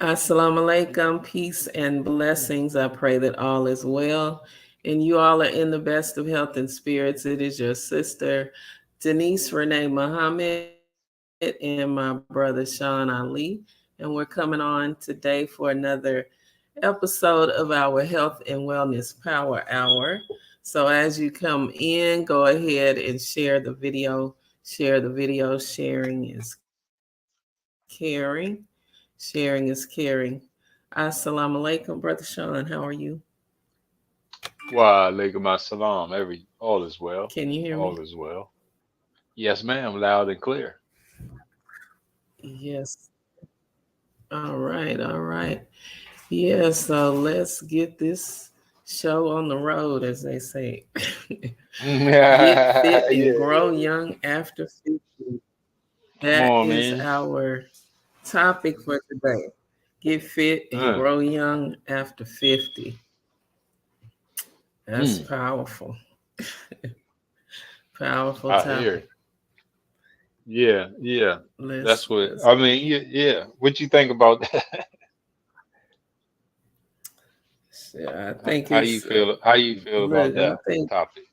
Assalamu alaikum, peace and blessings. I pray that all is well and you all are in the best of health and spirits. It is your sister, Denise Renee Muhammad, and my brother, Sean Ali. And we're coming on today for another episode of our Health and Wellness Power Hour. So as you come in, go ahead and share the video. Share the video. Sharing is caring. Sharing is caring. Assalamu alaikum, Brother Sean. How are you? Wa alaikum assalam. All is Can you well. hear me? All is well. Yes, ma'am. Loud and clear. Yes. All right. All right. Yeah, so let's get this show on the road, as they say. Get fit and grow Yeah. young after 50. Come That on, is man. our topic for today. Get fit and Uh, grow young after 50. That's mm, powerful. Powerful I hear topic. it. Yeah, yeah. That's what Let's I mean. Yeah, yeah. What you think about that? yeah, I think How you it's feel? How you feel about look, I that think topic?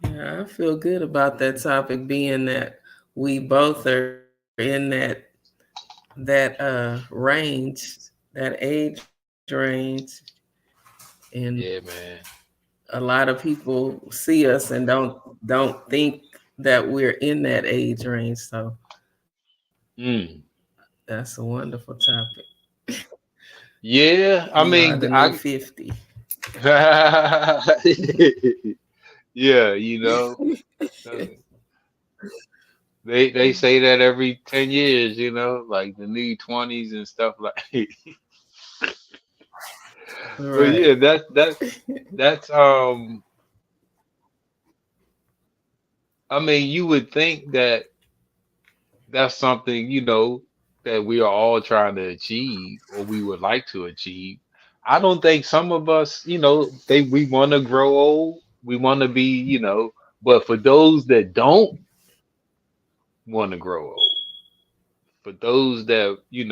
yeah, I feel good about that topic being that we both are in that range, that age range, and Yeah, man. a lot of people see us and don't think that we're in that age range. So Mm. that's a wonderful topic. Yeah. We I are the mean, new I. 50. Yeah. Uh, they say that every 10 years. Like the new 20s and stuff like. But Right. yeah, that's. I mean, you would think that that's something, that we are all trying to achieve or we would like to achieve. I don't think some of us, we want to grow old, we want to be, but for those that don't want to grow old, for those that, you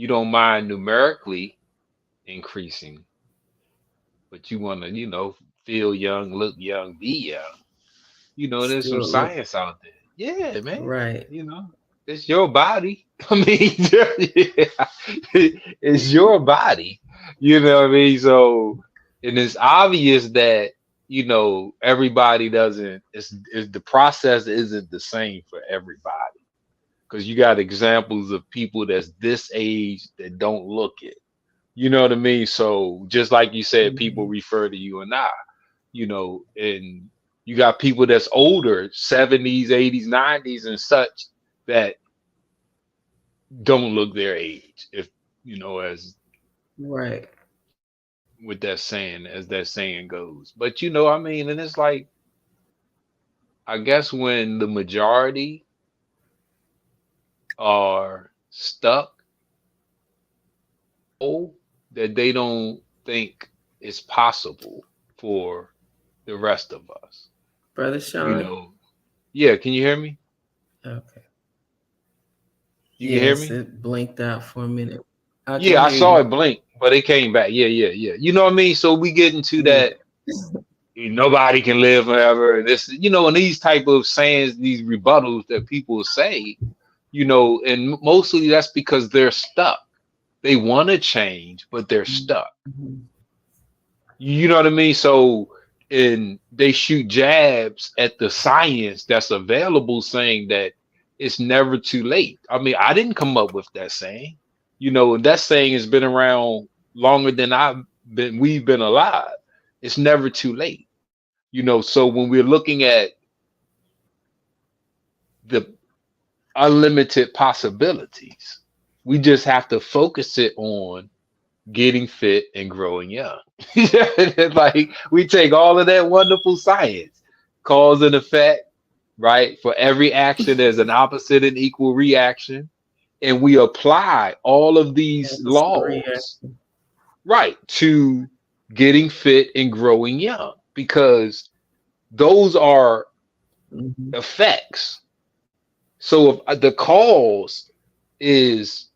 don't mind numerically increasing, but you want to, feel young, look young, be young. There's some Still look science out there. Yeah, man. right. It's your body. I mean, it's your body. You know what I mean? So, and it's obvious that, everybody doesn't, it's the process isn't the same for everybody. Because you got examples of people that's this age that don't look it. You know what I mean? So, just like you said, people Mhm. refer to you and I, and you got people that's older, 70s, 80s, 90s, and such that don't look their age. If as Right. with that saying, as that saying goes. But I mean, and it's like, I guess when the majority are stuck, oh, that they don't think it's possible for the rest of us. Brother You Sean? know, yeah, can you hear me? Okay. You can hear Yes, me? it blinked out for a minute. I can Yeah, I hear saw you. it blink, but it came back. Yeah, yeah, yeah. You know what I mean? So we get into Yeah. that nobody can live forever. And this, and these type of sayings, these rebuttals that people say, and mostly that's because they're stuck. They want to change, but they're stuck. Mhm. You know what I mean? So, and they shoot jabs at the science that's available, saying that it's never too late. I mean, I didn't come up with that saying. And that saying has been around longer than we've been alive. It's never too late. So when we're looking at the unlimited possibilities, we just have to focus it on getting fit and growing young. Like we take all of that wonderful science, cause and effect, right? For every action, there's an opposite and equal reaction. And we apply all of these Opposite reaction. laws, right, to getting fit and growing young, because those are Mhm. effects. So if the cause is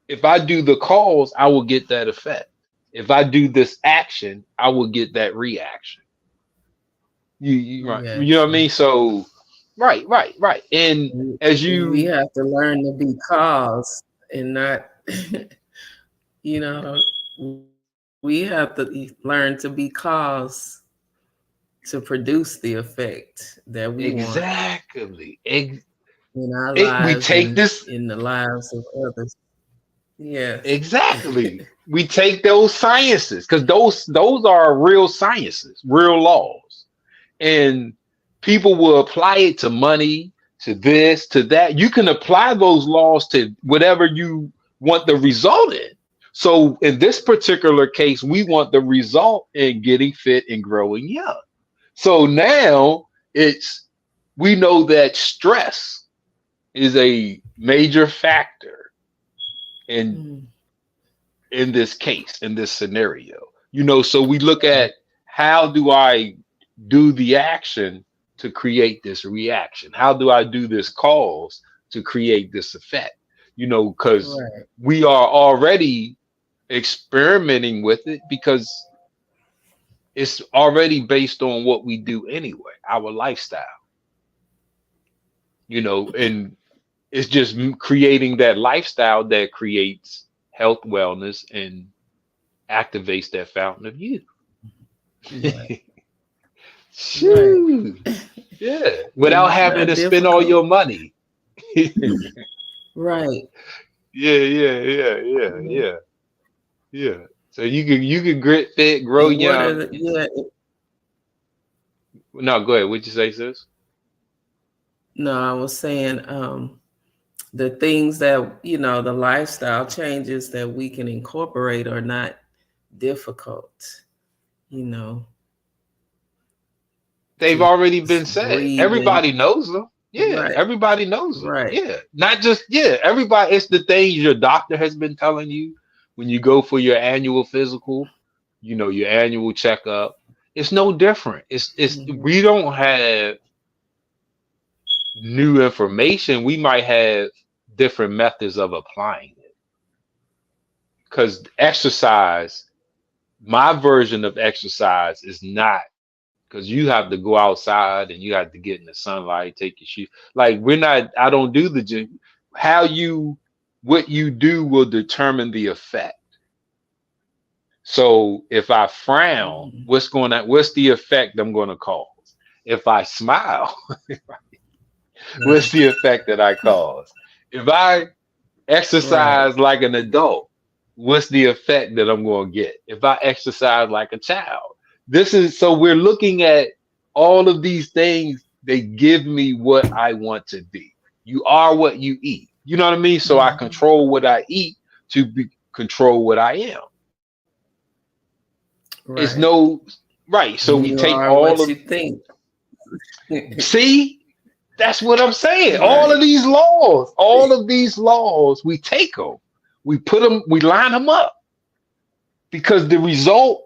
if I do the cause, I will get that effect. If I do this action, I will get that reaction. Right. You know what I Reaction. mean? So right. And as We you have to learn to be cause and not, you know, we have to learn to be cause to produce the effect that we want exactly in our we lives take and this in the lives of others. Yes. exactly. We take those sciences because those are real sciences, real laws. And people will apply it to money, to this, to that. You can apply those laws to whatever you want the result in. So in this particular case, we want the result in getting fit and growing young. So now it's we know that stress is a major factor in Mm, this case, in this scenario. So we look right. at how do I do the action to create this reaction? How do I do this cause to create this effect? Because Right. we are already experimenting with it because it's already based on what we do anyway, our lifestyle, and it's just creating that lifestyle that creates health, wellness, and activates that fountain of youth. Right. Right. Shoo. Yeah. And Without it's having not to spend all difficult. your money. Yeah, Right. Mhm. yeah. Yeah. So you can grit fit, grow And what are young. the, yeah, No, go ahead. What'd you say, sis? no, I was saying the things that, the lifestyle changes that we can incorporate are not difficult, you know, They've already been just said. breathing. Everybody knows them. Yeah, Right. everybody knows them. Right. Yeah. Not just everybody. It's the things your doctor has been telling you when you go for your annual physical, your annual checkup. It's no different. It's Mhm. we don't have new information. We might have different methods of applying it. Because exercise, my version of exercise is not because you have to go outside and you have to get in the sunlight, take your shoes. Like I don't do the gym. What you do will determine the effect. So if I frown, Mhm. what's the effect I'm going to cause? If I smile, what's Right. the effect that I cause? If I Right. exercise like an adult, what's the effect that I'm going to get? If I exercise like a child, so we're looking at all of these things. They give me what I want to be. You are what you eat. You know what I mean? So I Mhm. control what I eat control what I am. It's Right. no right. So And we you take are all what of you think. see, that's what I'm saying. Right. All of these laws, we take them, we line them up because the result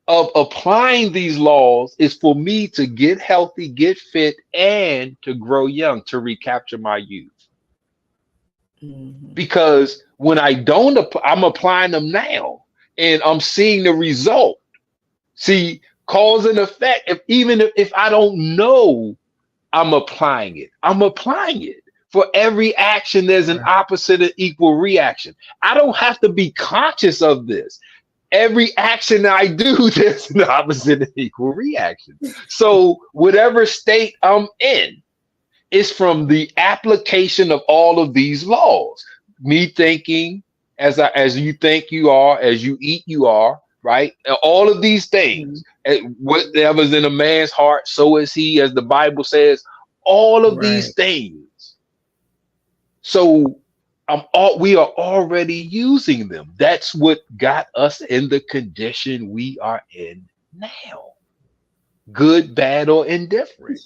of applying these laws is for me to get healthy, get fit, and to grow young, to recapture my youth. Mhm. Because when I don't, I'm applying them now, and I'm seeing the result. See, cause and effect. Even if I don't know I'm applying it. I'm applying it. For every action, there's an Right. opposite and equal reaction. I don't have to be conscious of this. Every action I do, there's an opposite and equal reaction. So, whatever state I'm in is from the application of all of these laws. Me thinking as you think you are, as you eat you are, right? All of these Mhm. things, whatever's in a man's heart, so is he, as the Bible says. All of these Right. things. So we are already using them. That's what got us in the condition we are in now. Good, bad, or indifferent.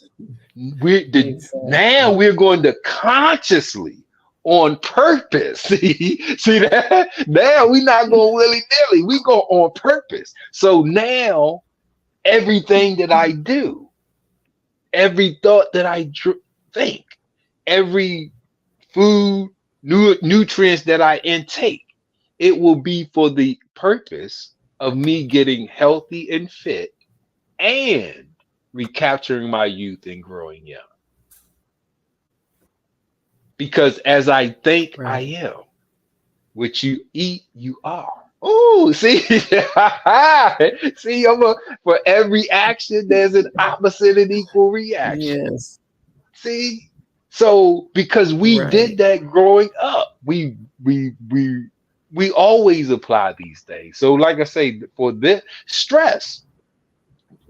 Now Exactly. we're going to consciously, on purpose. See that? Now we're not going willy nilly. We go on purpose. So now everything that I do, every thought that I think, every food, nutrients that I intake. It will be for the purpose of me getting healthy and fit and recapturing my youth and growing young. Because as I think I Right. am, what you eat, you are. Oh, see, see, for every action, there's an opposite and equal reaction. Yes. See, so because we did Right. that growing up, we always apply these things. So, like I say, for this stress,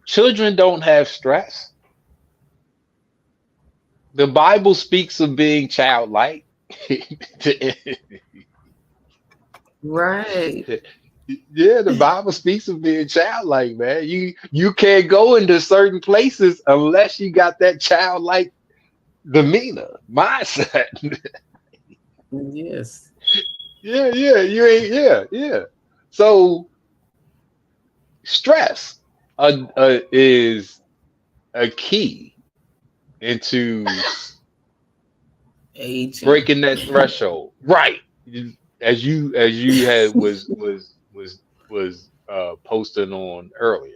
children don't have stress. The Bible speaks of being childlike. Right. Yeah, the Bible speaks of being childlike, man. You can't go into certain places unless you got that childlike demeanor, mindset. Yes. Yeah, yeah, you ain't, yeah, yeah. So stress is a key into Aging. breaking that threshold, right? As you had was posting on earlier.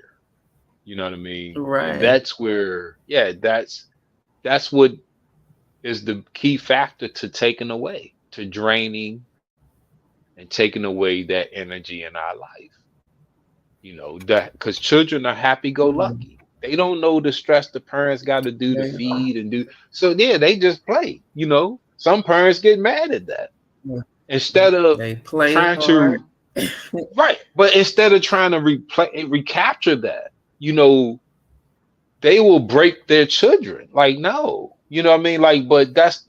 You know what I mean? And Right. that's where, yeah, that's what is the key factor to taking away, to draining and taking away that energy in our life. You know, that because children are happy go Mhm. lucky. They don't know the stress the parents got to do to They are. feed and do. So yeah, they just play. You know, some parents get mad at that Yeah. instead of They play trying hard. to, right. But instead of trying to recapture that, you know, they will break their children. Like, no, you know what I mean? Like, but that's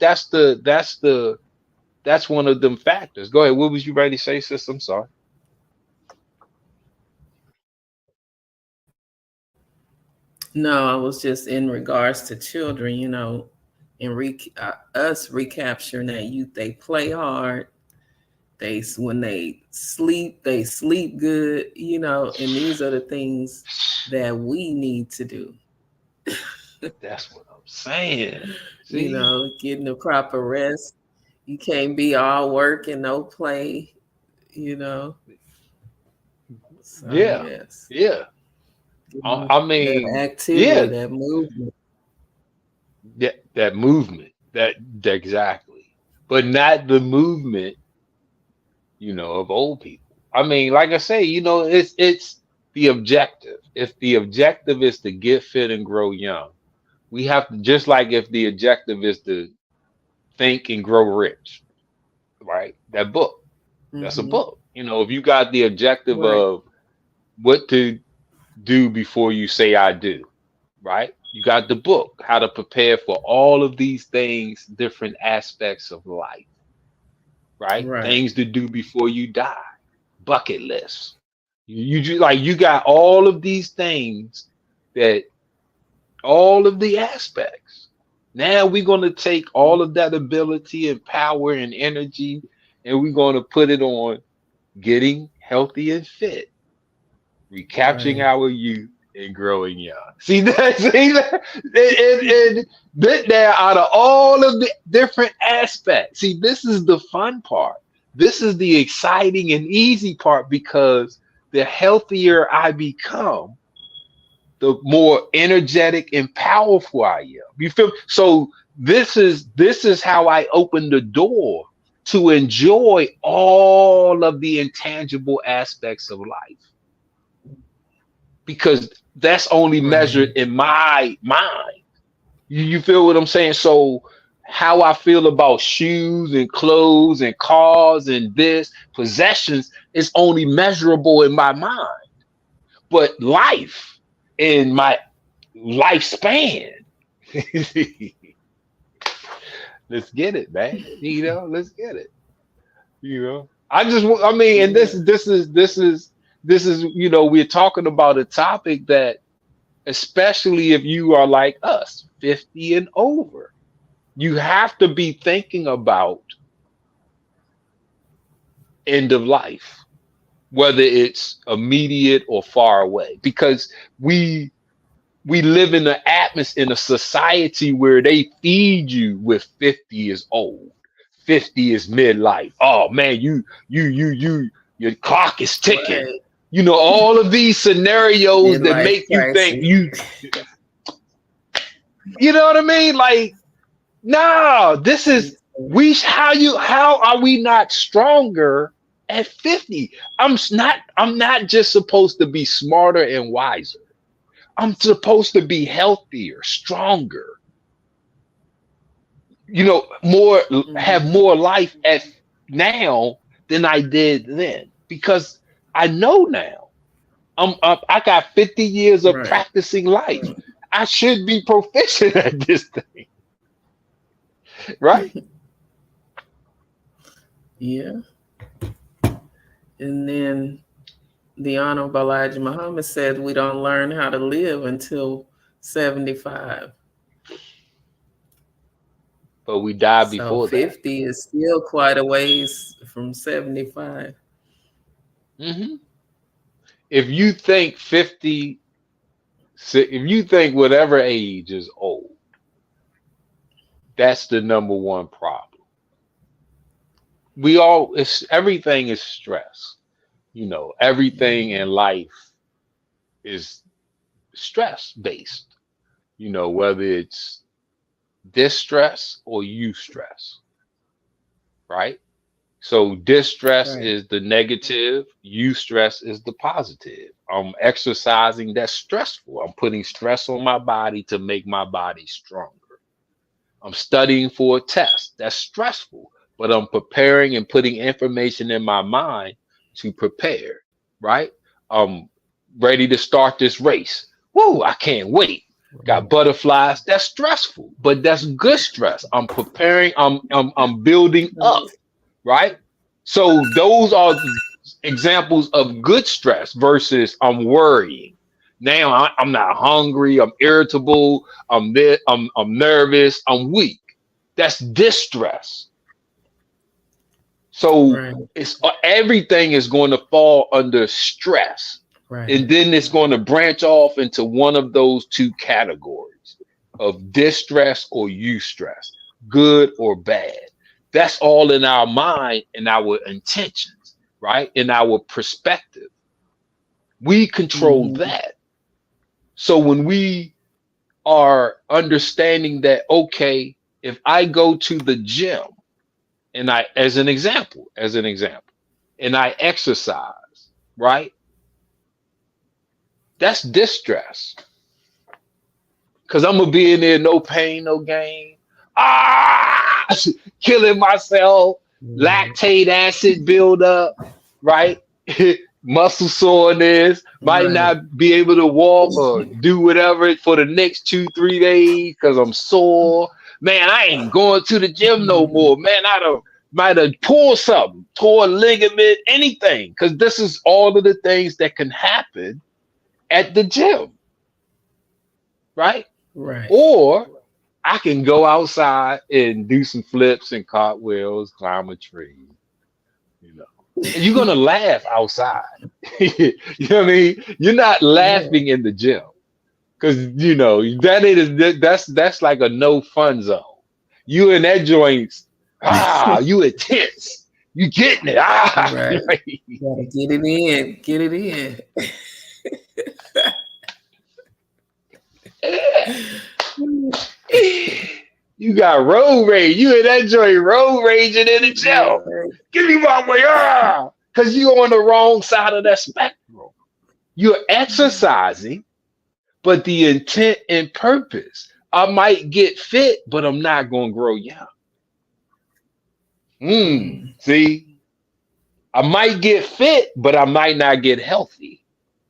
one of them factors. Go ahead. What was you ready to say, sis? I'm sorry. No, I was just in regards to children, and us recapturing that youth. They play hard. When they sleep good, and these are the things that we need to do. That's what I'm saying. See? Getting the proper rest. You can't be all work and no play, you know. So Yeah. yes, Yeah. I, getting I that mean, activity, yeah, that movement. that movement, that exactly. But not the movement, of old people. I mean, like I say, it's the objective. If the objective is to get fit and grow young, we have to, just like if the objective is to think and grow rich, right? That book, that's a Hmm. book. If you got the objective Right, of what to do before you say I do, right? You got the book, how to prepare for all of these things, different aspects of life, right? right, Things to do before you die, bucket lists. Like you got all of these things, that all of the aspects. Now we're going to take all of that ability and power and energy, and we're going to put it on getting healthy and fit, recapturing right, our youth and growing young. See that? See that? And that there, out of all of the different aspects, see, this is the fun part. This is the exciting and easy part, because the healthier I become, the more energetic and powerful I am. You feel? So this is how I open the door to enjoy all of the intangible aspects of life, because that's only measured right, in my mind. You feel what I'm saying? So how I feel about shoes and clothes and cars and this possessions is only measurable in my mind. But life, in my lifespan, let's get it, man. Let's get it. I mean, and yeah, this is we're talking about a topic that, especially if you are like us, 50 and over, you have to be thinking about end of life, whether it's immediate or far away, because we live in a society where they feed you with 50 is old. 50 is midlife. Oh man, your clock is ticking. Right. You know, all of these scenarios that Midlife make you think crisis. you know what I mean? Like, no, this is how are we not stronger at 50? I'm not just supposed to be smarter and wiser. I'm supposed to be healthier, stronger, you know, have more life at now than I did then, because I know now I got 50 years of Right. practicing life. I should be proficient at this thing, right? Yeah. And then the Honorable Elijah Muhammad said we don't learn how to live until 75. But we die So before that. 50 is still quite a ways from 75. Hmm. If you think 50, if you think whatever age is old, that's the number one problem. Everything is stress. You know, everything in life is stress based, you know, whether it's distress or eustress, right? So distress Right. is the negative, eustress is the positive. I'm exercising, that's stressful. I'm putting stress on my body to make my body stronger. I'm studying for a test, that's stressful, but I'm preparing and putting information in my mind to prepare, right? I'm ready to start this race. Woo, I can't wait. Got butterflies. That's stressful, but that's good stress. I'm preparing. I'm building up, right? So those are examples of good stress versus I'm worrying. Now I'm not hungry. I'm irritable. I'm nervous. I'm weak. That's distress. So Right. it's everything is going to fall under stress. Right. And then it's going to branch off into one of those two categories of distress or eustress, good or bad. That's all in our mind and our intentions, right? In our perspective. We control that. So when we are understanding that, okay, if I go to the gym and as an example, and I exercise, right? That's distress. Because I'm going to be in there, no pain, no gain. Killing myself, lactate acid buildup, right? Muscle soreness, might not be able to walk or do whatever for the next 2-3 days because I'm sore. Man, I ain't going to the gym no more. Man, might have tore something, tore a ligament, anything. Because this is all of the things that can happen at the gym, right? Right. Or I can go outside and do some flips and cartwheels, climb a tree, you know. And you're gonna laugh outside. You know what I mean? You're not laughing in the gym because you know that's like a no fun zone. You in that joint, you intense. You getting it. Right. Right. Gotta get it in. Get it in. You got road rage. You in that joint road raging in the gym. Give me my way. Because you're on the wrong side of that spectrum. You're exercising, but the intent and purpose. I might get fit, but I'm not going to grow young. See? I might get fit, but I might not get healthy.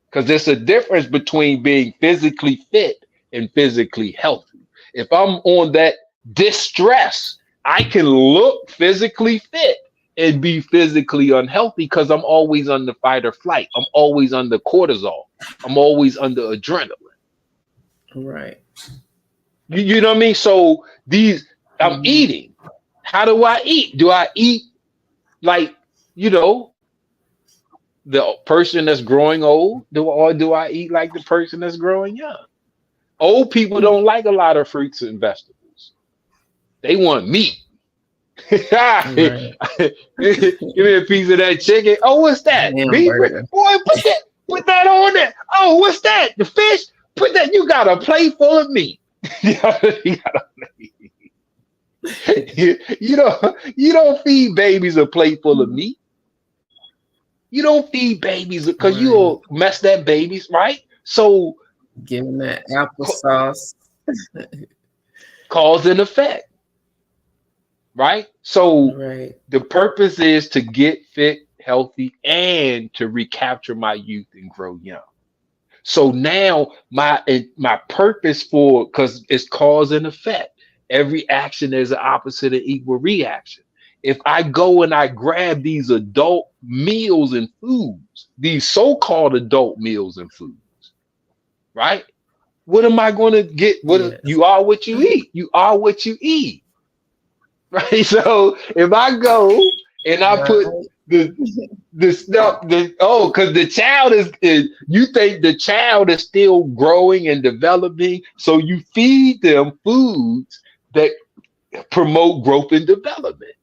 Because there's a difference between being physically fit and physically healthy. If I'm on that distress, I can look physically fit and be physically unhealthy because I'm always under fight or flight. I'm always under cortisol. I'm always under adrenaline. Right. You know what I mean? So I'm eating. How do I eat? Do I eat like, you know, the person that's growing old? Or do I eat like the person that's growing young? Old people don't like a lot of fruits and vegetables. They want meat. Give Right. me a piece of that chicken. Oh, what's that? Beef? Hamburger. Boy, put that on there. Oh, what's that? The fish? Put that. You got a plate full of meat. You got you don't feed babies a plate full of meat. You don't feed babies because Right. you'll mess that babies, right? So Giving that ca- applesauce. cause and effect, right? So Right. the purpose is to get fit, healthy, and to recapture my youth and grow young. So now my purpose for because it's cause and effect. Every action is an opposite and equal reaction. If I go and I grab these adult meals and foods, these so-called adult meals and foods, right? What am I going to get? Yes. You are what you eat. You are what you eat, right? So if I go and I put Right. the stuff because the child is you think the child is still growing and developing, so you feed them foods that promote growth and development.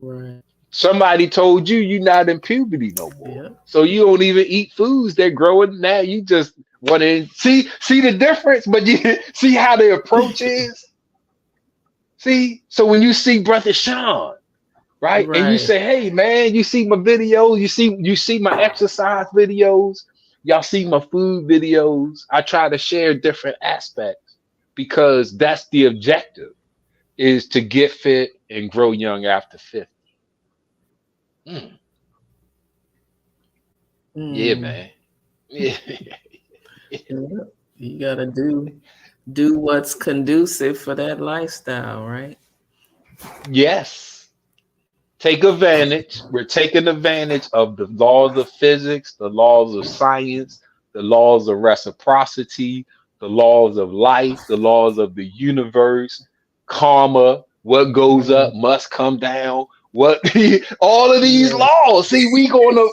Right. Somebody told you you're not in puberty no more, Yeah. so you don't even eat foods that growing now. You just want to see the difference, but you see how the approach is. See, so when you see Brother Sean, right, and you Right. say, "Hey, man, you see my videos, you see my exercise videos, y'all see my food videos." I try to share different aspects because that's the objective is to get fit and grow young after 50. Mm, yeah, Mm. man. Yeah. Yeah. You gotta do what's conducive for that lifestyle, right? Yes. Take advantage. We're taking advantage of the laws of physics, the laws of science, the laws of reciprocity, the laws of life, the laws of the universe, karma, what goes Mm. up must come down. What all of these Yeah. laws. See, we gonna All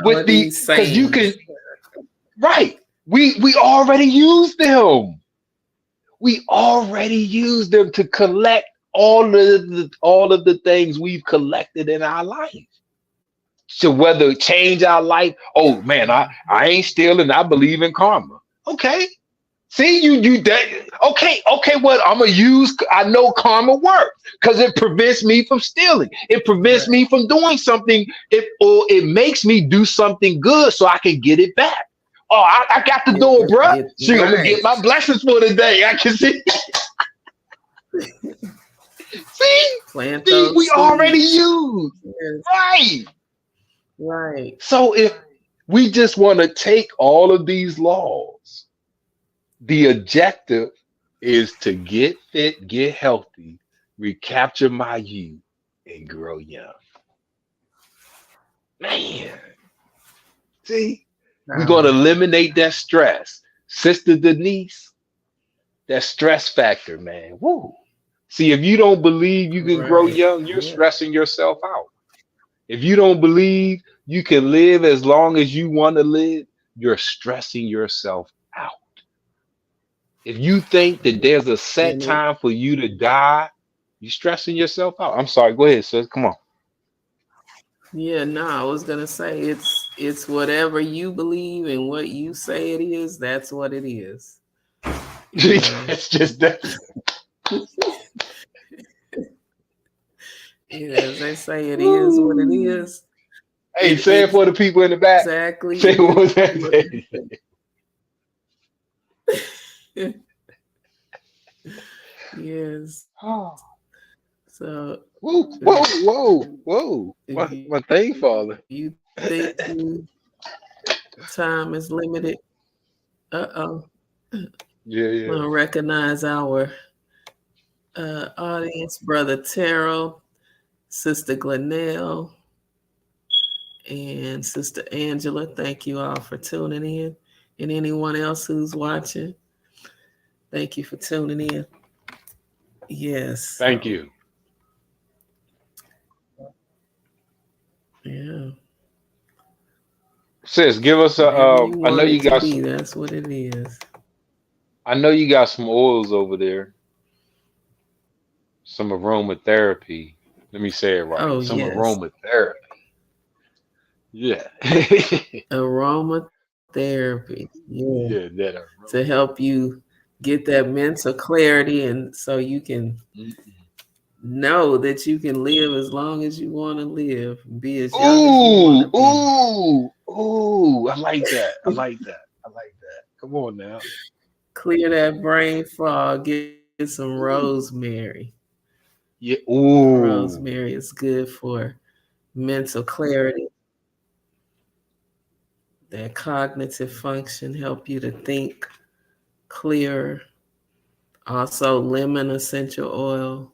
with of the these because you can sayings. right. We already use them. We already use them to collect all of the things we've collected in our life. So whether change our life, oh man, I ain't stealing. I believe in karma. Okay, see you that okay. What I'm gonna use? I know karma works because it prevents me from stealing. It prevents Right. me from doing something. It makes me do something good so I can get it back. Oh, I got to do it, bruh. See, I'm gonna get Right. my blessings for today. I can see. See, Plant see, we those already seeds. used Yes. right. Right. So if we just want to take all of these laws, the objective is to get fit, get healthy, recapture my youth, and grow young. Man, see, we're going to Power. eliminate that stress. Sister Denise, that stress factor, man. Woo. See, if you don't believe you can grow Right. young, you're Yeah. stressing yourself out. If you don't believe you can live as long as you want to live, you're stressing yourself out. If you think that there's a set And it, time for you to die, you're stressing yourself out. I'm sorry. Go ahead, sis. Come on. yeah, no, I was gonna say it's whatever you believe and what you say it is, that's what it is. You know. That's just that. Yeah, as they say, it is what it Woo. is. Hey, It say it for the people in the back. exactly Say it is was what that. it is. Oh, So whoa, whoa, whoa, whoa. if My thing falling. you think time is limited, uh-oh. Yeah, yeah. We'll recognize our audience, Brother Terrell, Sister Glenelle, and Sister Angela. Thank you all for tuning in. And anyone else who's watching, thank you for tuning in. Yes. Thank you. Yeah. Sis, give us a Whatever you I know want you it to got be, that's what it is. I know you got some oils over there. some aromatherapy. Let me say it right. Oh, Some yes. aromatherapy. Yeah. Aromatherapy. Yeah. Yeah, that To aroma. help you get that mental clarity and so you can Mm-mm. know that you can live as long as you want to live, be as young as you want to Ooh, be. ooh, ooh. I like that. I like that. I like that. Come on now. Clear that brain fog, get some Ooh. rosemary. Yeah. Rosemary Ooh. is good for mental clarity, that cognitive function, help you to think clearer. Also, lemon essential oil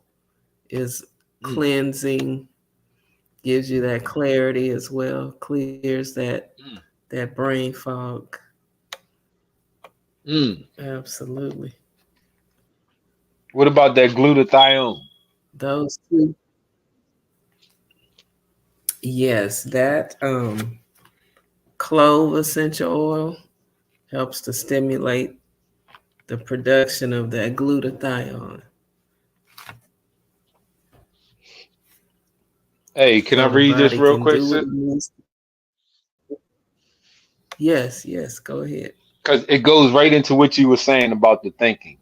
is Mm, cleansing, gives you that clarity as well, clears mm, that brain fog. mm. Absolutely. What about that glutathione? Those two, yes, that clove essential oil helps to stimulate the production of that glutathione. Hey, can I So the read this body real can quick, do what sis? it needs. Yes, yes, go ahead. Because it goes right into what you were saying about the thinking.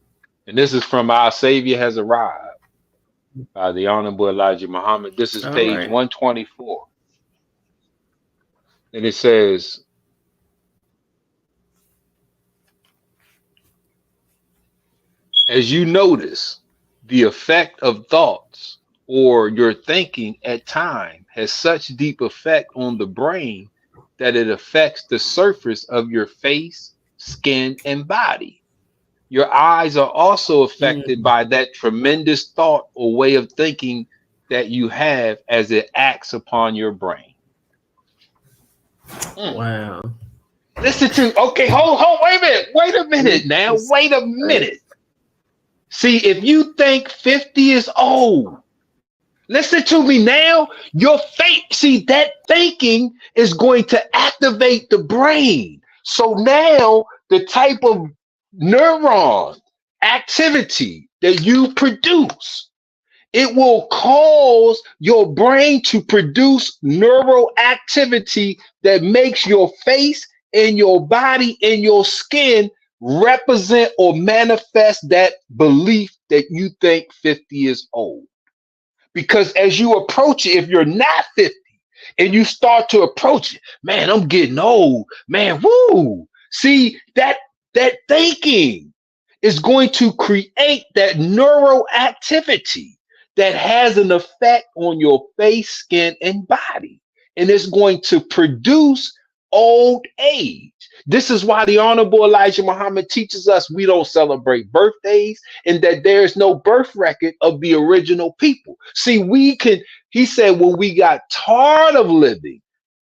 And this is from Our Savior Has Arrived by the Honorable Elijah Muhammad. This is All page right. 124. And it says, as you notice, the effect of thoughts or your thinking at time has such deep effect on the brain that it affects the surface of your face, skin, and body. Your eyes are also affected Mm, by that tremendous thought or way of thinking that you have as it acts upon your brain. Mm. wow. Listen to, okay, hold, wait a minute now, wait a Right. minute. See, if you think 50 is old, listen to me now. Your faith, see, that thinking is going to activate the brain. So now the type of neuron activity that you produce, it will cause your brain to produce neural activity that makes your face and your body and your skin represent or manifest that belief that you think 50 is old. Because as you approach it, if you're not 50 and you start to approach it, man, I'm getting old, man, woo. See, that thinking is going to create that neural activity that has an effect on your face, skin, and body. And it's going to produce old age. This is why the Honorable Elijah Muhammad teaches us we don't celebrate birthdays and that there's no birth record of the original people. See, we can, he said, when we got tired of living,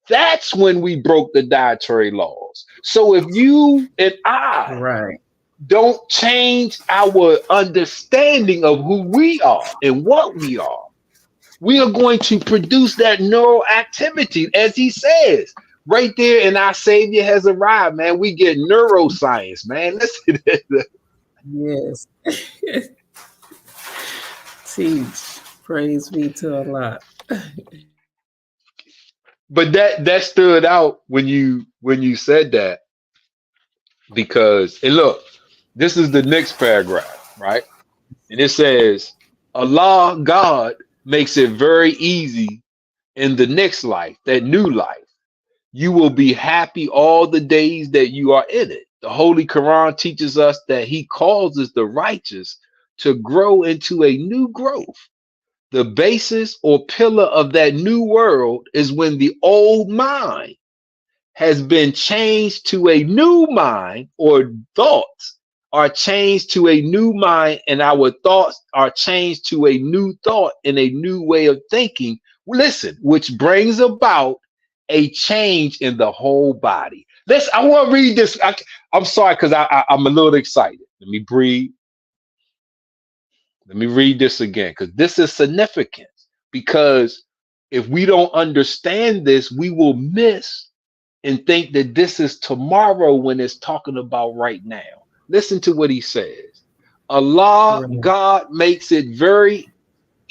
that's when we broke the dietary laws. So if you and I Right. don't change our understanding of who we are and what we are going to produce that neural activity, as he says. Right there, and our Savior has arrived, man. We get neuroscience, man. Listen to this. Yes. Teach. Praise be to Allah. But that stood out when you said that because and look, this is the next paragraph, right? And it says, Allah, God, makes it very easy in the next life, that new life. You will be happy all the days that you are in it. The Holy Quran teaches us that He causes the righteous to grow into a new growth. The basis or pillar of that new world is when the old mind has been changed to a new mind, or thoughts are changed to a new mind, and our thoughts are changed to a new thought and a new way of thinking. Listen, which brings about a change in the whole body. Let's. I want to read this. I'm sorry because I'm a little excited. Let me breathe. Let me read this again because this is significant. Because if we don't understand this, we will miss and think that this is tomorrow when it's talking about right now. Listen to what he says. Allah, Right. God makes it very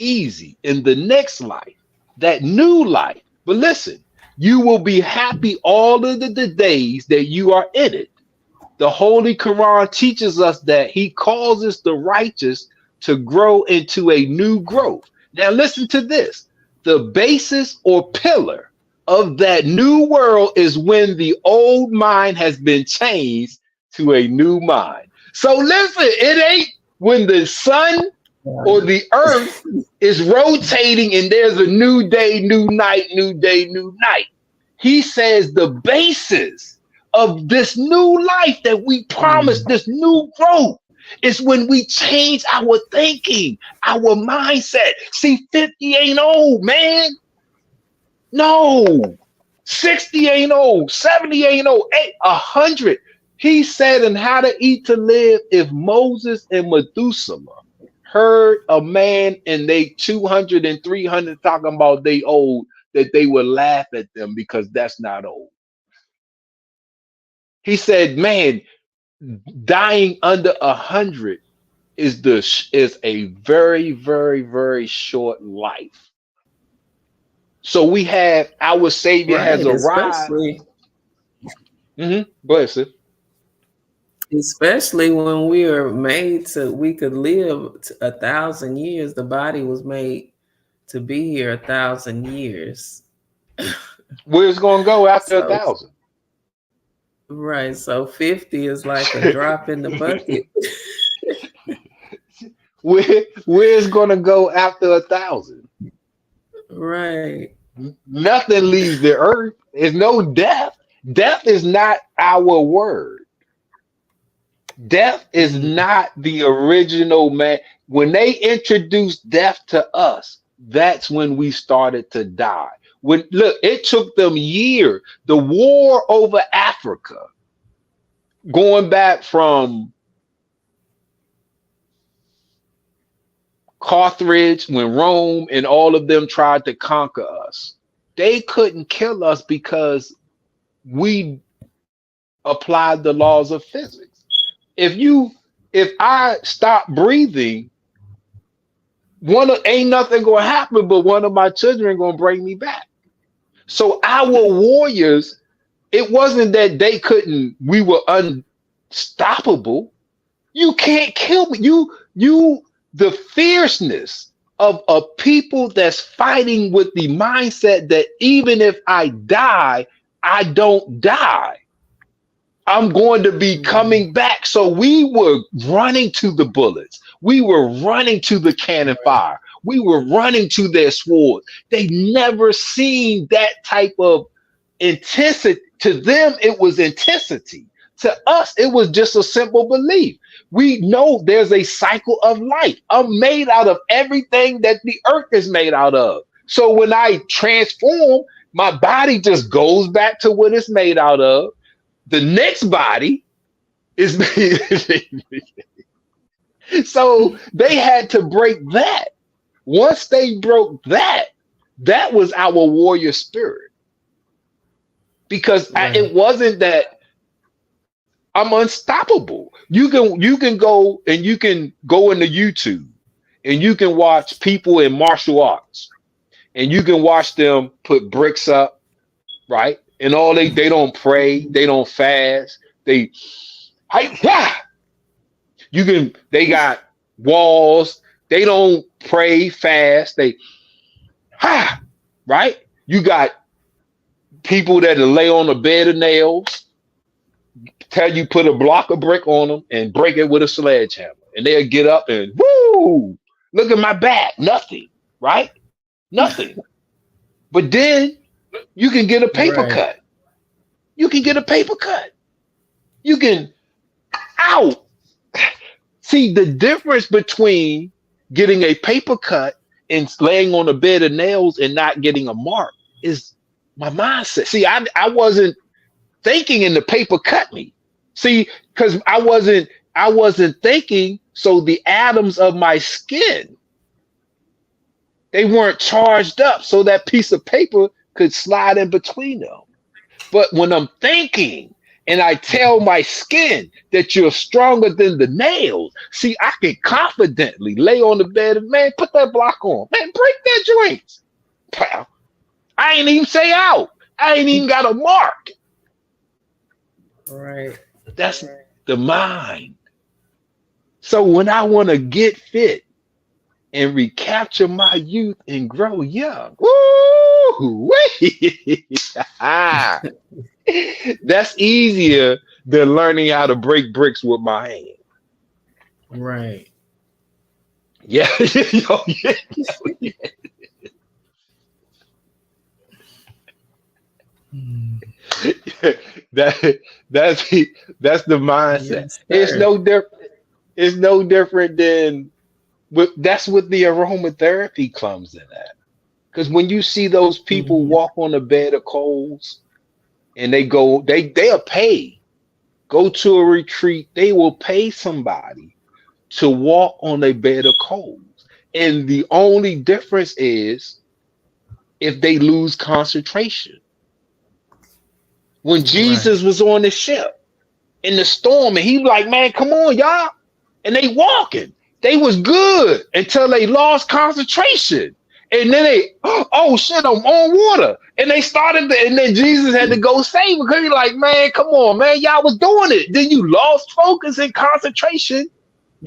easy in the next life, that new life. But listen, you will be happy all of the days that you are in it. The Holy Quran teaches us that he causes the righteous to grow into a new growth. Now, listen to this. The basis or pillar of that new world is when the old mind has been changed to a new mind. So, listen, it ain't when the sun or the earth is rotating and there's a new day, new night, new day, new night. He says the basis of this new life that we promised, this new growth, is when we change our thinking, our mindset. See, 50 ain't old, man. No. 60 ain't old. 70 ain't old. 100. He said in How to Eat to Live, if Moses and Methuselah heard a man and they 200 and 300 talking about they old, that they would laugh at them because that's not old. He said, man, dying under 100 is a very, very, very short life. So we have our Savior has arrived. Go ahead, sis. Especially when we are made so we could live 1,000 years. The body was made to be here 1,000 years. Where's it gonna go after 1,000? Right. So 50 is like a drop in the bucket. Where's gonna go after 1,000? Right. Nothing leaves the earth. There's no death. Death is not our word. Death is not the original man. When they introduced death to us, that's when we started to die. When look, it took them years. The war over Africa, going back from Carthage, when Rome and all of them tried to conquer us, they couldn't kill us because we applied the laws of physics. If I stop breathing, ain't nothing gonna happen, but one of my children gonna bring me back. So our warriors, it wasn't that we were unstoppable. You can't kill me. The fierceness of a people that's fighting with the mindset that even if I die, I don't die. I'm going to be coming back. So we were running to the bullets. We were running to the cannon fire. We were running to their swords. They never seen that type of intensity. To them, it was intensity. To us, it was just a simple belief. We know there's a cycle of life. I'm made out of everything that the earth is made out of. So when I transform, my body just goes back to what it's made out of. The next body is so they had to break that. Once they broke that, that was our warrior spirit. Because it wasn't that I'm unstoppable. You can go into YouTube and you can watch people in martial arts and you can watch them put bricks up, right? And all they don't pray, they don't fast, they got walls, they don't pray, fast, right? You got people that lay on a bed of nails, tell you put a block of brick on them and break it with a sledgehammer. And they'll get up and woo, look at my back, nothing, right? Nothing. But then you can get a paper cut. You can get a paper cut. You can, see the difference between getting a paper cut and laying on a bed of nails and not getting a mark is my mindset. See, I wasn't thinking in the paper cut me. See, because I wasn't thinking, so the atoms of my skin, they weren't charged up so that piece of paper could slide in between them. But when I'm thinking And I tell my skin that you're stronger than the nails. See, I can confidently lay on the bed and, man, put that block on. Man, break that joint. Pow. I ain't even say out. I ain't even got a mark. Right. That's the mind. So when I want to get fit and recapture my youth and grow young, woo, that's easier than learning how to break bricks with my hand. Right. Yeah, yo, yeah, yeah. Mm. that that's that's the mindset. Yes, It's sir. no different. It's no different than that's what the aromatherapy comes in at. Because when you see those people Mhm. walk on a bed of coals and they'll pay, go to a retreat, they will pay somebody to walk on a bed of coals. And the only difference is if they lose concentration. When Right. Jesus was on the ship in the storm, and he was like, man, come on, y'all. And they walking. They was good until they lost concentration. And then they, oh shit, I'm on water. And they started, and then Jesus had to go save them because he's like, man, come on, man, y'all was doing it. Then you lost focus and concentration,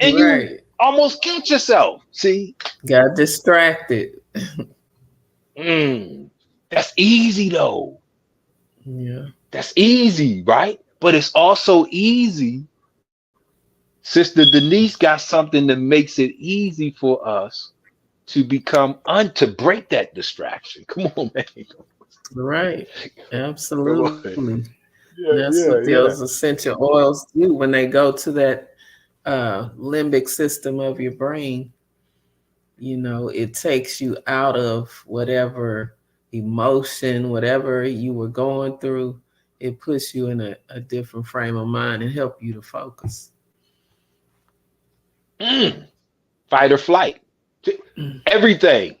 and you Right. almost killed yourself. See, Got distracted. mm, that's easy though. Yeah. That's easy, right? But it's also easy. Sister Denise got something that makes it easy for us to to break that distraction. Come on, man. Right. Come on. Absolutely. Yeah, That's what yeah, those yeah. essential oils do when they go to that limbic system of your brain. It takes you out of whatever emotion, whatever you were going through. It puts you in a different frame of mind and help you to focus. Mm. Fight or flight. Everything.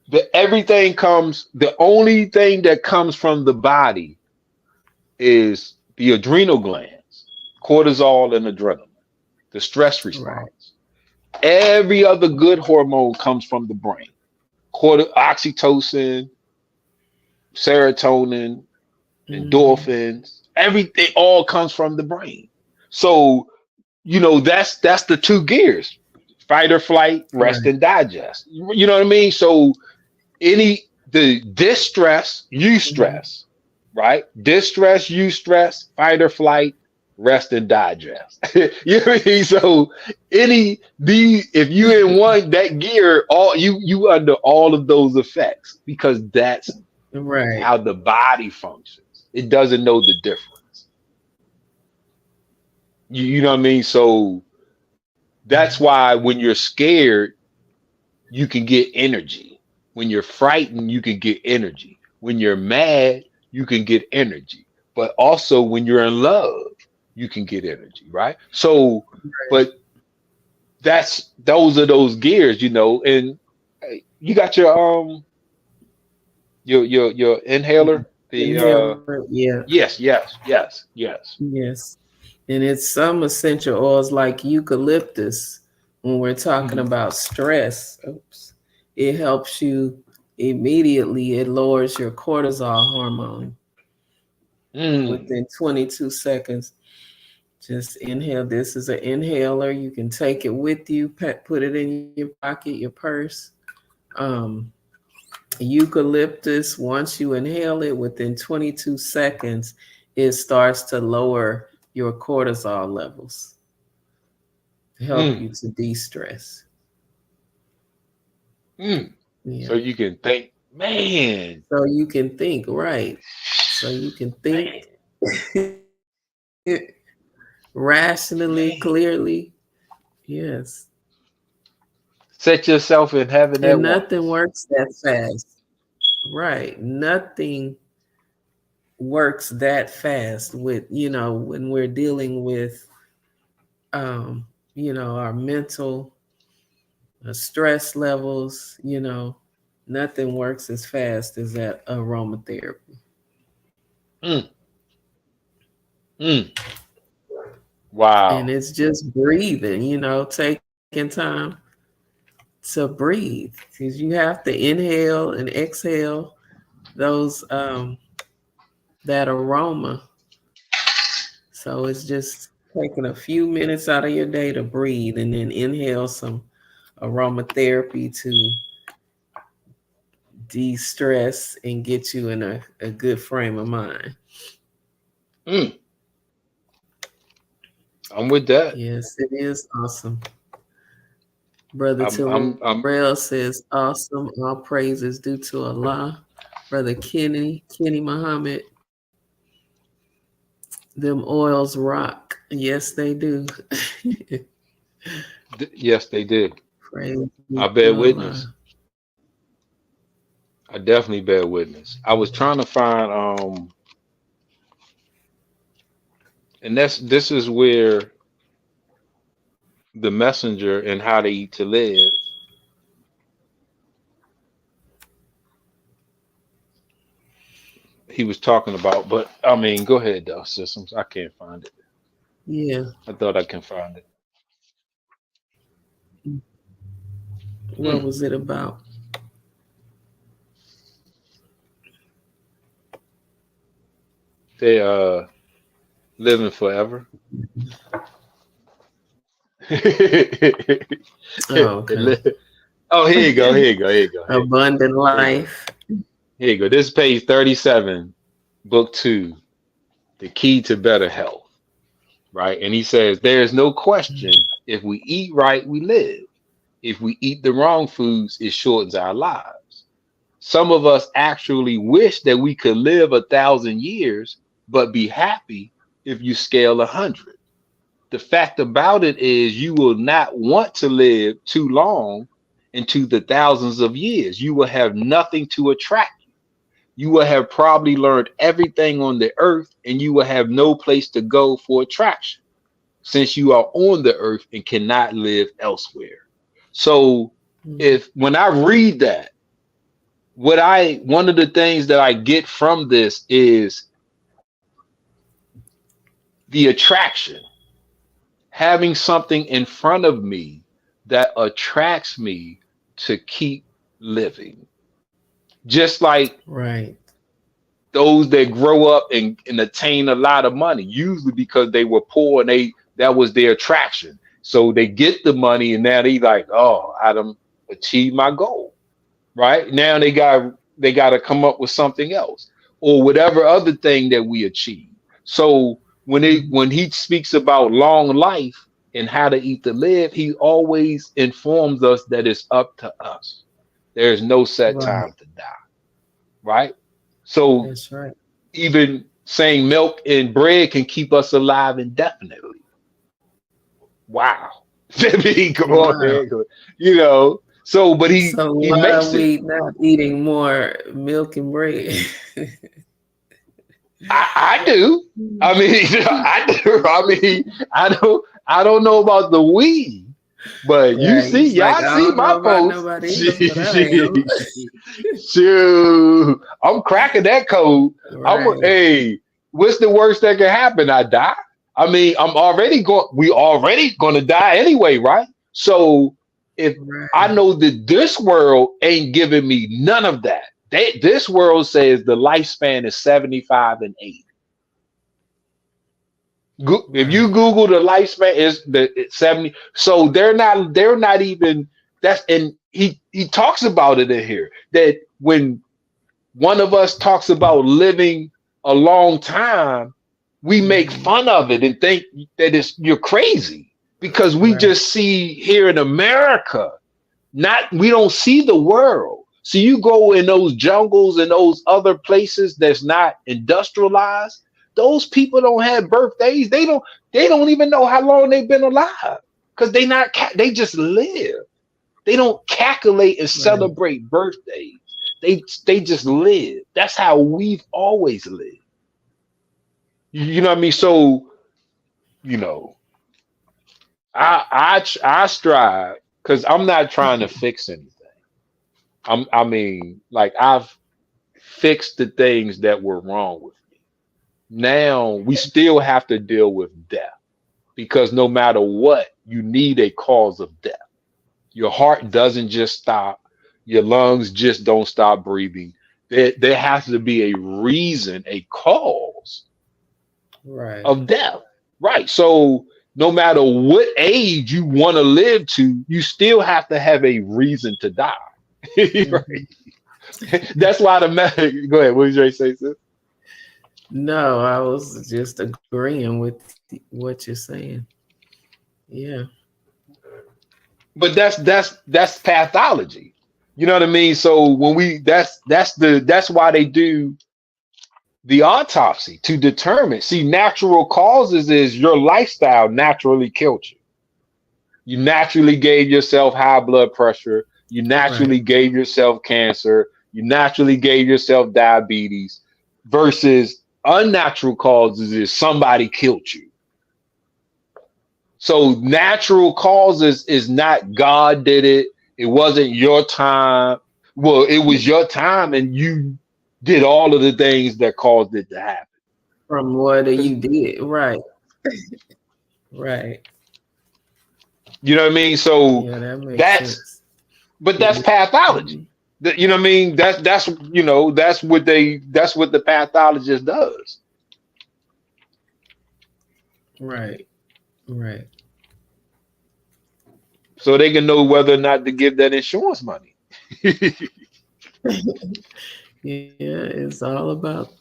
The only thing that comes from the body is the adrenal glands, cortisol and adrenaline, the stress Right. response. Every other good hormone comes from the brain. Oxytocin, serotonin, Hmm. endorphins, everything all comes from the brain. So, that's the two gears. Fight or flight, rest Right. and digest. You know what I mean? So the distress, Mhm. eustress, right? Distress, eustress, fight or flight, rest and digest. You know what I mean? So if you in one that gear, all you under all of those effects because that's Right. how the body functions. It doesn't know the difference. You know what I mean? So that's why when you're scared, you can get energy. When you're frightened, you can get energy. When you're mad, you can get energy. But also when you're in love, you can get energy, right? So, but those are those gears, and you got your inhaler, the Inhaler. Yeah. yes, yes, yes, yes. Yes. And it's some essential oils like eucalyptus when we're talking Mhm. about stress. Oops. It helps you immediately. It lowers your cortisol hormone Mm. within 22 seconds. Just inhale. This is an inhaler. You can take it with you, put it in your pocket, your purse. Um, Eucalyptus, once you inhale it, within 22 seconds, it starts to lower your cortisol levels to help you Mm. to de-stress. Mm. So Yeah. you can think, man, So you can think, right. So you can man, think rationally, man. clearly. Yes. Set yourself in heaven at And nothing once. works that fast. Right. Nothing works that fast with, when we're dealing with, our mental stress levels, nothing works as fast as that aromatherapy. Mm. Mm, And wow. it's just breathing, taking time to breathe, because you have to inhale and exhale those that aroma. So it's just taking a few minutes out of your day to breathe and then inhale some aromatherapy to de-stress and get you in a good frame of mind. Mm, I'm with that. Yes, it is awesome. Brother I'm Terrell says, awesome. All praises due to Allah. Brother Kenny Muhammad, them oils rock. Yes, they do. yes, they did. Praise be I to bear Allah. witness. I definitely bear witness. I was trying to find and this is where the messenger and how they eat to live he was talking about, but I mean, go ahead though, systems. I can't find it. Yeah. I thought I can find it. What Mm. was it about? They living forever. Oh, They okay. li- oh, here you go. Here you go. Here you go. Abundant Here you go. life. Here you go. This is page 37, book two, the key to better health. Right. And he says, there is no question if we eat right, we live. If we eat the wrong foods, it shortens our lives. Some of us actually wish that we could live 1,000 years, but be happy if you scale 100. The fact about it is you will not want to live too long into the thousands of years. You will have nothing to attract you. You will have probably learned everything on the earth and you will have no place to go for attraction since you are on the earth and cannot live elsewhere. So if when I read that, one of the things that I get from this is the attraction, having something in front of me that attracts me to keep living. Just like Right. those that grow up and attain a lot of money, usually because they were poor and that was their attraction. So they get the money and now they like, oh, I done achieved my goal. Right now they got to come up with something else or whatever other thing that we achieve. So when he speaks about long life and how to eat to live, he always informs us that it's up to us. There's no set Right. time to die. Right. So That's right. even saying milk and bread can keep us alive indefinitely. Wow. I mean, come on, Wow. man. So but So he why are makes it. we not eating more milk and bread? I do. I mean, I do. I mean, I don't know about the we, but Right. He's like, y'all I see don't know my about post. nobody else, but I am. Shoot, I'm cracking that code. Right. Hey, what's the worst that can happen? I die. I mean, we already gonna die anyway, right? So if I Right. know that this world ain't giving me none of that. This world says the lifespan is 75 and 80. If you Right. Google the lifespan is it's 70. So they're not even that's and he talks about it in here that when one of us talks about living a long time, we make Hmm. fun of it and think that you're crazy because we Right. just see here in America. Not we don't see the world. So you go in those jungles and those other places that's not industrialized. Those people don't have birthdays. They don't even know how long they've been alive because they just live. They don't calculate and Right. celebrate birthdays. They just live. That's how we've always lived. You know what I mean? So you know, I strive because I'm not trying to fix anything. I mean, like I've fixed the things that were wrong with me. now we still have to deal with death, because no matter what, you need a cause of death. Your heart doesn't just stop. Your lungs just don't stop breathing. There has to be a reason, a cause Right. of death. Right. So no matter what age you want to live to, you still have to have a reason to die. Mhm. That's why go ahead. What did you say, sis? No, I was just agreeing with what you're saying. Yeah. But that's pathology. You know what I mean? So when we that's why they do the autopsy, to determine. See, natural causes is your lifestyle naturally killed you. You naturally gave yourself high blood pressure. You Right. naturally gave yourself cancer. You naturally gave yourself diabetes. Versus unnatural causes is somebody killed you. So natural causes is not God did it. It wasn't your time. Well, it was your time, and you did all of the things that caused it to happen. From what 'Cause you did. Right. Right. you know what I mean? So Yeah, that makes that's, sense. but It that's was- pathology. mhm. You know what I mean? That's what the pathologist does. Right. Right. So they can know whether or not to give that insurance money. Yeah, it's all about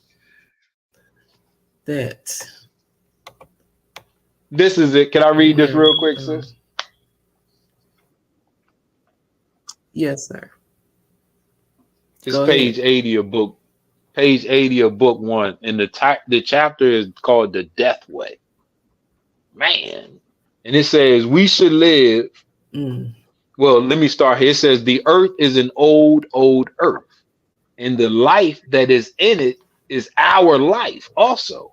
that. This is it. Can I read this Where real quick, sis? yes, sir. It's Go ahead. page 80 of book one, and the chapter is called The Death Way. Man. And it says we should live. Mm, Well, let me start here. It says the earth is an old earth, and the life that is in it is our life also.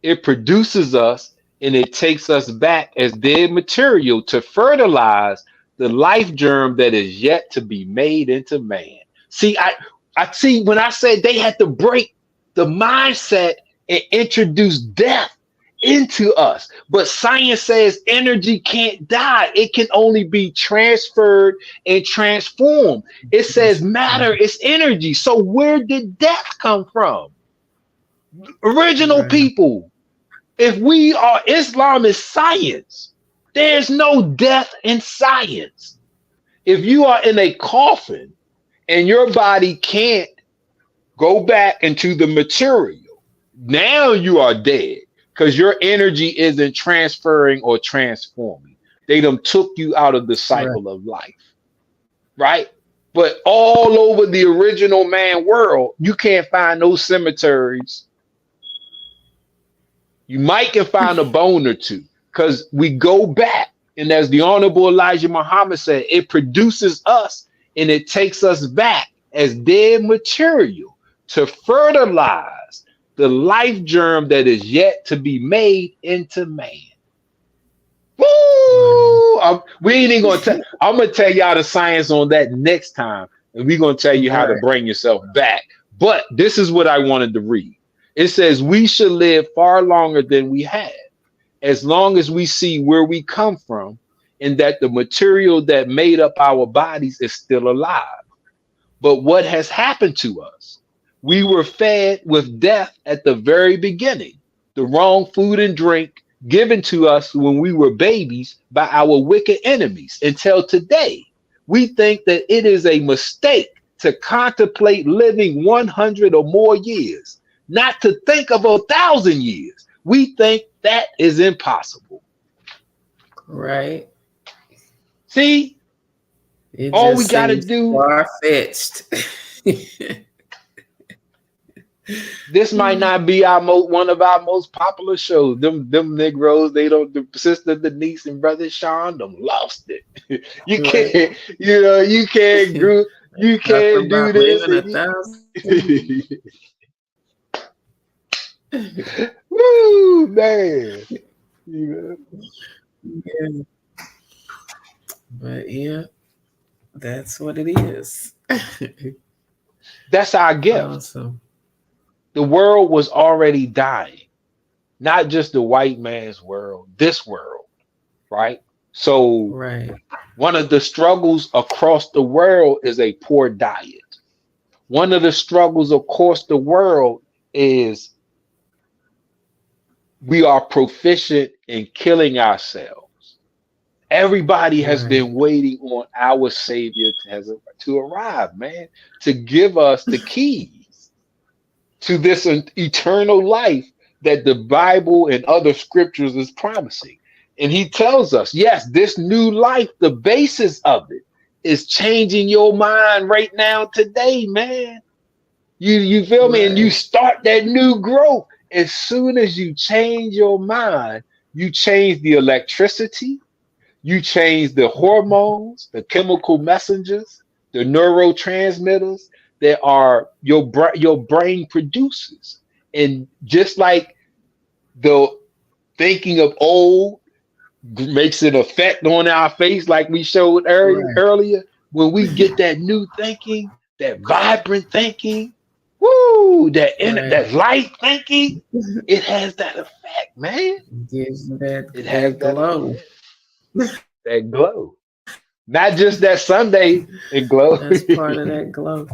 It produces us, and it takes us back as dead material to fertilize the life germ that is yet to be made into man. See, I see when I said they had to break the mindset and introduce death into us. But science says energy can't die. It can only be transferred and transformed. It says yes. matter is energy. So where did death come from? Original Right. people. If we are, Islam is science. There's no death in science. If you are in a coffin and your body can't go back into the material, now you are dead because your energy isn't transferring or transforming. They done took you out of the Right. cycle of life, right? But all over the original man world, you can't find no cemeteries. You might can find a bone or two because we go back. And as the Honorable Elijah Muhammad said, it produces us and it takes us back as dead material to fertilize the life germ that is yet to be made into man. Right. Woo! We ain't even gonna tell. I'm gonna tell y'all the science on that next time, and we're gonna tell you how to Right. bring yourself back. But this is what I wanted to read. It says we should live far longer than we have, as long as we see where we come from, and that the material that made up our bodies is still alive. But what has happened to us? We were fed with death at the very beginning, the wrong food and drink given to us when we were babies by our wicked enemies until today. We think that it is a mistake to contemplate living 100 or more years, not to think of 1,000 years. We think that is impossible. Right. See, It all we just got to seems do, far fetched. this might not be one of our most popular shows. Them Negroes, they don't. The sister Denise and brother Sean, them lost it. You Right. can't, you can't group, you Talk can't do about this. living And 1,000 woo, man. You years. But yeah, that's what it is. That's our gift. Awesome. The world was already dying. not just the white man's world, this world, right? So Right. one of the struggles across the world is a poor diet. One of the struggles across the world is we are proficient in killing ourselves. Everybody has Right. been waiting on our Savior to arrive, man, to give us the keys to this eternal life that the Bible and other scriptures is promising. And he tells us, yes, this new life, the basis of it is changing your mind right now today, man. You feel me? And you Right. start that new growth. As soon as you change your mind, you change the electricity, you change the hormones, the chemical messengers, the neurotransmitters that are your brain produces. And just like the thinking of old makes an effect on our face, like we showed Right. earlier, when we get that new thinking, that vibrant thinking, woo, Right. that light thinking, it has that effect, man. Gives you It has that that glow. effect, that glow. Not just that Sunday it glow. That's part of that glow.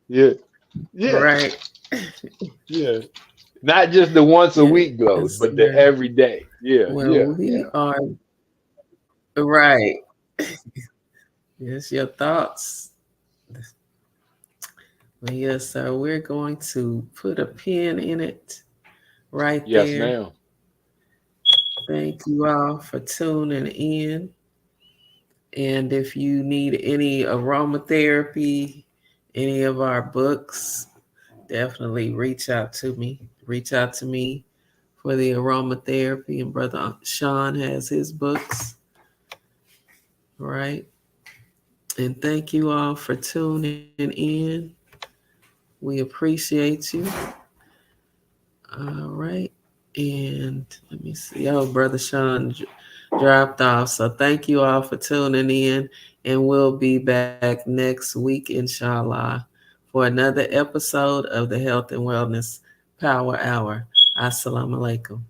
Yeah, yeah, Right. yeah. Not just the once a week glows, Yes, but the sir. everyday. Yeah, Well, yeah, we yeah. are right. Yes, your thoughts. Well, yes, sir. We're going to put a pin in it right Yes, there. ma'am. Thank you all for tuning in. And if you need any aromatherapy, any of our books, definitely reach out to me. Reach out to me for the aromatherapy. And Brother Sean has his books, right? And thank you all for tuning in. We appreciate you. All right. And let me see. Oh, Brother Sean dropped off. So thank you all for tuning in. And we'll be back next week, inshallah, for another episode of the Health and Wellness Power Hour. Assalamu alaikum.